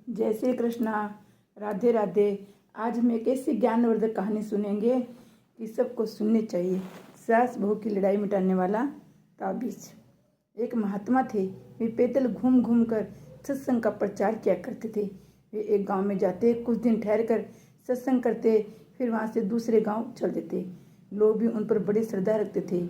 जय श्री कृष्णा। राधे राधे। आज हम एक ऐसी ज्ञानवर्धक कहानी सुनेंगे कि सबको सुननी चाहिए। सास बहू की लड़ाई मिटाने वाला ताबीज। एक महात्मा थे। वे पैदल घूम घूम कर सत्संग का प्रचार किया करते थे। वे एक गांव में जाते, कुछ दिन ठहर कर सत्संग करते, फिर वहां से दूसरे गांव चल देते। लोग भी उन पर बड़ी श्रद्धा रखते थे,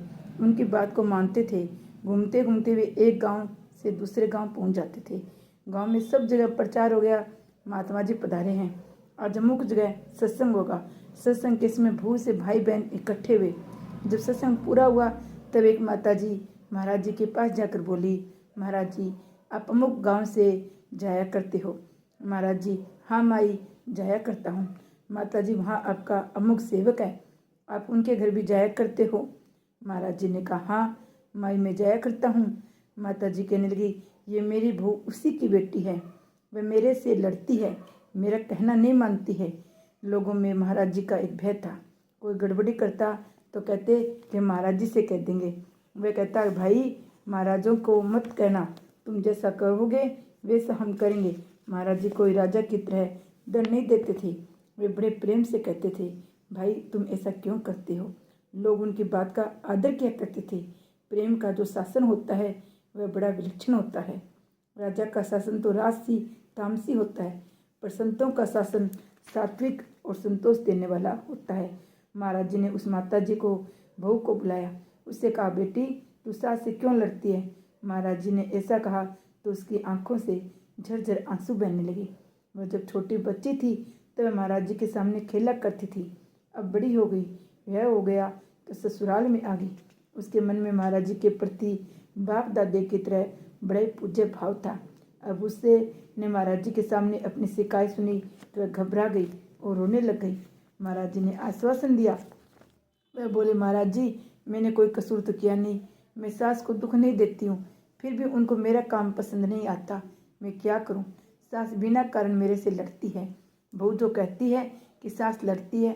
उनकी बात को मानते थे। घूमते घूमते वे एक गांव से दूसरे गांव पहुंच जाते थे। गांव में सब जगह प्रचार हो गया, महात्मा जी पधारे हैं, आज अमुक जगह सत्संग होगा। सत्संग के समय बहुत से भाई बहन इकट्ठे हुए। जब सत्संग पूरा हुआ तब एक माता जी महाराज जी के पास जाकर बोली, महाराज जी आप अमुक गांव से जाया करते हो? महाराज जी हाँ माई, जाया करता हूँ। माता जी वहाँ आपका अमुक सेवक है, आप उनके घर भी जाया करते हो? महाराज जी ने कहा हाँ माई, मैं जाया करता हूँ। माता जी कहने लगी, ये मेरी बहू उसी की बेटी है, वह मेरे से लड़ती है, मेरा कहना नहीं मानती है। लोगों में महाराज जी का एक भय था, कोई गड़बड़ी करता तो कहते कि महाराज जी से कह देंगे। वह कहता भाई महाराजों को मत कहना, तुम जैसा कहोगे वैसा हम करेंगे। महाराज जी कोई राजा की तरह डर नहीं देते थे, वे बड़े प्रेम से कहते थे, भाई तुम ऐसा क्यों करते हो? लोग उनकी बात का आदर किया करते थे। प्रेम का जो शासन होता है वह बड़ा विलक्षण होता है। राजा का शासन तो राजसी तामसी होता है, पर संतों का शासन सात्विक और संतोष देने वाला होता है। महाराज जी ने उस माता जी को बहू को बुलाया, उससे कहा, बेटी तू सास से क्यों लड़ती है? महाराज जी ने ऐसा कहा तो उसकी आंखों से झरझर आंसू बहने लगे। वह जब छोटी बच्ची थी तब महाराज जी के सामने खेला करती थी, अब बड़ी हो गई, वह हो गया तो ससुराल में आ गई। उसके मन में महाराज जी के प्रति बाप दादे की तरह बड़े पूज्य भाव था। अब उससे ने महाराज जी के सामने अपनी शिकायत सुनी तो वह घबरा गई और रोने लग गई। महाराज जी ने आश्वासन दिया। वह बोले, महाराज जी मैंने कोई कसूर तो किया नहीं, मैं सास को दुख नहीं देती हूँ, फिर भी उनको मेरा काम पसंद नहीं आता, मैं क्या करूँ? सास बिना कारण मेरे से लड़ती है। बहू जो कहती है कि सास लड़ती है,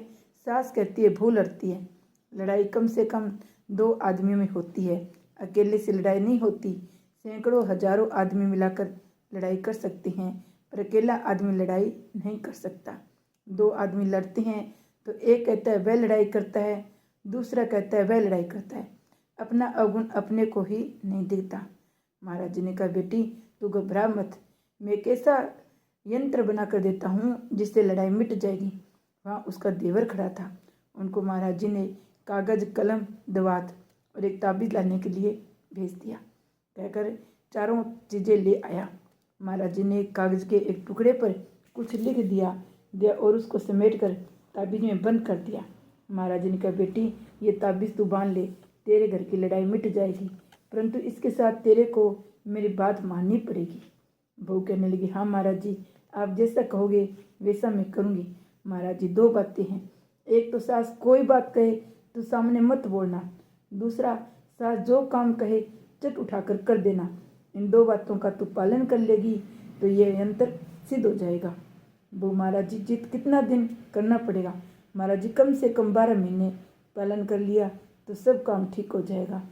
सास कहती है बहू लड़ती है। लड़ाई कम से कम दो आदमियों में होती है, अकेले से लड़ाई नहीं होती। सैकड़ों हजारों आदमी मिलाकर लड़ाई कर सकते हैं, पर अकेला आदमी लड़ाई नहीं कर सकता। दो आदमी लड़ते हैं तो एक कहता है वह लड़ाई करता है, दूसरा कहता है वह लड़ाई करता है। अपना अवगुण अपने को ही नहीं दिखता। महाराज जी ने कहा, बेटी तू घबरा मत, मैं एक ऐसा यंत्र बना कर देता हूँ जिससे लड़ाई मिट जाएगी। वहाँ उसका देवर खड़ा था। उनको महाराज जी ने कागज, कलम, दवात और एक ताबीज लाने के लिए भेज दिया। कहकर चारों चीज़ें ले आया। महाराज जी ने कागज के एक टुकड़े पर कुछ लिख दिया और उसको समेट कर ताबीज में बंद कर दिया। महाराज जी ने कहा, बेटी ये ताबीज तू बांध ले, तेरे घर की लड़ाई मिट जाएगी, परंतु इसके साथ तेरे को मेरी बात माननी पड़ेगी। बहू कहने लगी, हाँ महाराज जी आप जैसा कहोगे वैसा मैं करूँगी। महाराज जी दो बातें हैं, एक तो सास कोई बात कहे तो सामने मत बोलना, दूसरा सास जो काम कहे चट उठाकर कर देना। इन दो बातों का तू पालन कर लेगी तो ये यंत्र सिद्ध हो जाएगा। वो महाराज जी जित कितना दिन करना पड़ेगा? महाराज जी कम से कम 12 महीने पालन कर लिया तो सब काम ठीक हो जाएगा,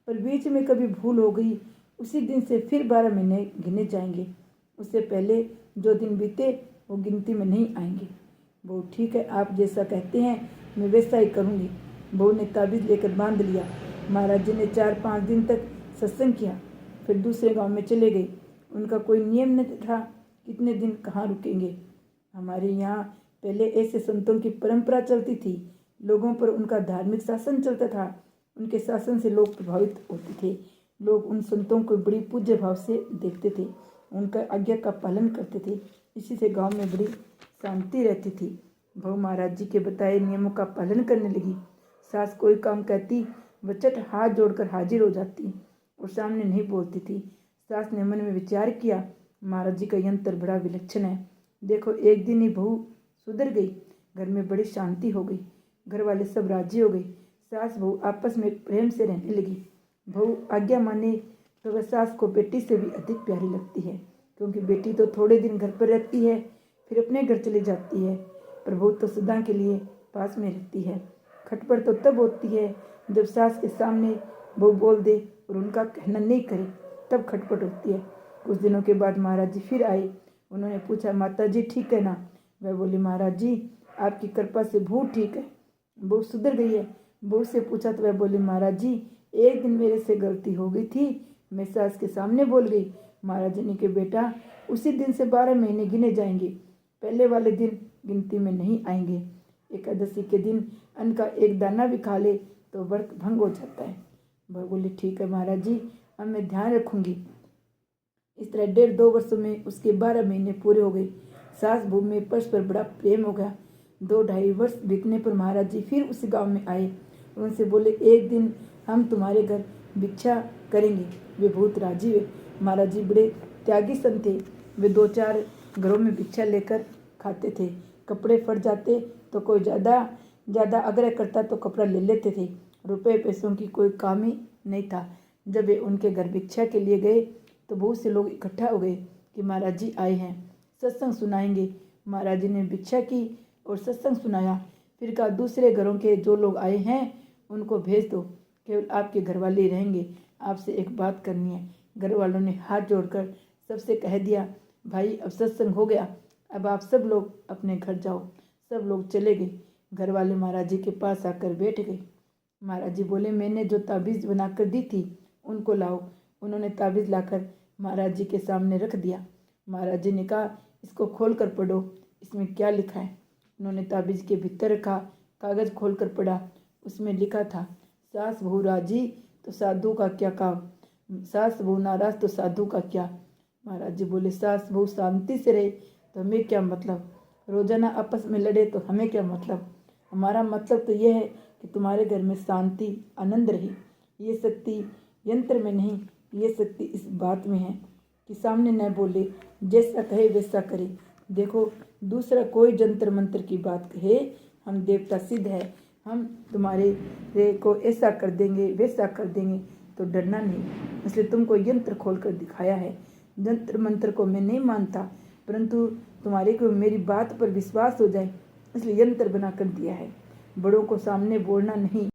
पर बीच में कभी भूल हो गई उसी दिन से फिर 12 महीने गिने जाएंगे, उससे पहले जो दिन बीते वो गिनती में नहीं आएंगे। बहू ठीक है, आप जैसा कहते हैं मैं वैसा ही करूँगी। बहू ने ताबीज लेकर बांध लिया। महाराज जी ने 4-5 दिन तक सत्संग किया, फिर दूसरे गांव में चले गए। उनका कोई नियम नहीं था कितने दिन कहाँ रुकेंगे। हमारे यहाँ पहले ऐसे संतों की परंपरा चलती थी, लोगों पर उनका धार्मिक शासन चलता था, उनके शासन से लोग प्रभावित होते थे। लोग उन संतों को बड़ी पूज्य भाव से देखते थे, उनका आज्ञा का पालन करते थे। इसी से गांव में बड़ी शांति रहती थी। बहू महाराज जी के बताए नियमों का पालन करने लगी। सास कोई काम कहती वह चट हाथ जोड़कर हाजिर हो जाती और सामने नहीं बोलती थी। सास ने मन में विचार किया, महाराज जी का यंत्र बड़ा विलक्षण है। देखो एक दिन ही बहू सुधर गई, घर में बड़ी शांति हो गई, घर वाले सब राजी हो गए। सास बहू आपस में प्रेम से रहने लगी। बहू आज्ञा माने तो वह सास को बेटी से भी अधिक प्यारी लगती है, क्योंकि बेटी तो थोड़े दिन घर पर रहती है फिर अपने घर चली जाती है, पर बहू तो सदा के लिए पास में रहती है। खटपट तो तब होती है जब सास के सामने बहू बोल दे और उनका कहना नहीं करे, तब खटपट होती है। कुछ दिनों के बाद महाराज जी फिर आए। उन्होंने पूछा, माता जी ठीक है ना? वह बोली, महाराज जी आपकी कृपा से बहू ठीक है, बहू सुधर गई है। बहू से पूछा तो वह बोली, महाराज जी एक दिन मेरे से गलती हो गई थी, मैं सास के सामने बोल गई। महाराज जी ने कहा, बेटा उसी दिन से 12 महीने गिने जाएंगे, पहले वाले दिन गिनती में नहीं आएंगे। एकादशी के दिन अन्न का एक दाना भी खा ले तो व्रत भंग हो जाता है। वह बोली, ठीक है महाराज जी, अब मैं ध्यान रखूंगी। इस तरह 1.5-2 वर्षों में उसके 12 महीने पूरे हो गए। सास बहू में परस्पर बड़ा प्रेम हो गया। 2-2.5 वर्ष बीतने पर महाराज जी फिर उसी गांव में आए। उनसे बोले, एक दिन हम तुम्हारे घर भिक्षा करेंगे। वे बहुत राजी हुए। महाराज जी बड़े त्यागी संत थे। वे 2-4 घरों में भिक्षा लेकर खाते थे। कपड़े फट जाते तो कोई ज़्यादा आग्रह करता तो कपड़ा ले लेते थे। रुपये पैसों की कोई काम ही नहीं था। जब वे उनके घर भिक्षा के लिए गए तो बहुत से लोग इकट्ठा हो गए कि महाराज जी आए हैं, सत्संग सुनाएंगे। महाराज जी ने भिक्षा की और सत्संग सुनाया। फिर कहा, दूसरे घरों के जो लोग आए हैं उनको भेज दो, केवल आपके घर वाले ही रहेंगे, आपसे एक बात करनी है। घर वालों ने हाथ जोड़कर सबसे कह दिया, भाई अब सत्संग हो गया, अब आप सब लोग अपने घर जाओ। सब लोग चले गए। घर वाले महाराज जी के पास आकर बैठ गए। महाराज जी बोले, मैंने जो ताबीज़ बनाकर दी थी उनको लाओ। उन्होंने ताबीज़ लाकर महाराज जी के सामने रख दिया। महाराज जी ने कहा, इसको खोल कर पढ़ो, इसमें क्या लिखा है। उन्होंने ताबीज़ के भीतर रखा कागज़ खोल कर पढ़ा। उसमें लिखा था, सास बहू राजी तो साधु का क्या काम, सास बहू नाराज तो साधु का क्या। महाराज जी बोले, सास बहू शांति से रहे तो हमें क्या मतलब, रोजाना आपस में लड़े तो हमें क्या मतलब। हमारा मतलब तो यह है कि तुम्हारे घर में शांति आनंद रही। ये शक्ति यंत्र में नहीं, ये शक्ति इस बात में है कि सामने न बोले, जैसा कहे वैसा करे। देखो दूसरा कोई जंतर मंत्र की बात कहे, हम देवता सिद्ध है, हम तुम्हारे को ऐसा कर देंगे वैसा कर देंगे, तो डरना नहीं। इसलिए तुमको यंत्र खोल कर दिखाया है। जंत्र मंत्र को मैं नहीं मानता, परंतु तुम्हारे को मेरी बात पर विश्वास हो जाए इसलिए यंत्र बना कर दिया है। बड़ों को सामने बोलना नहीं,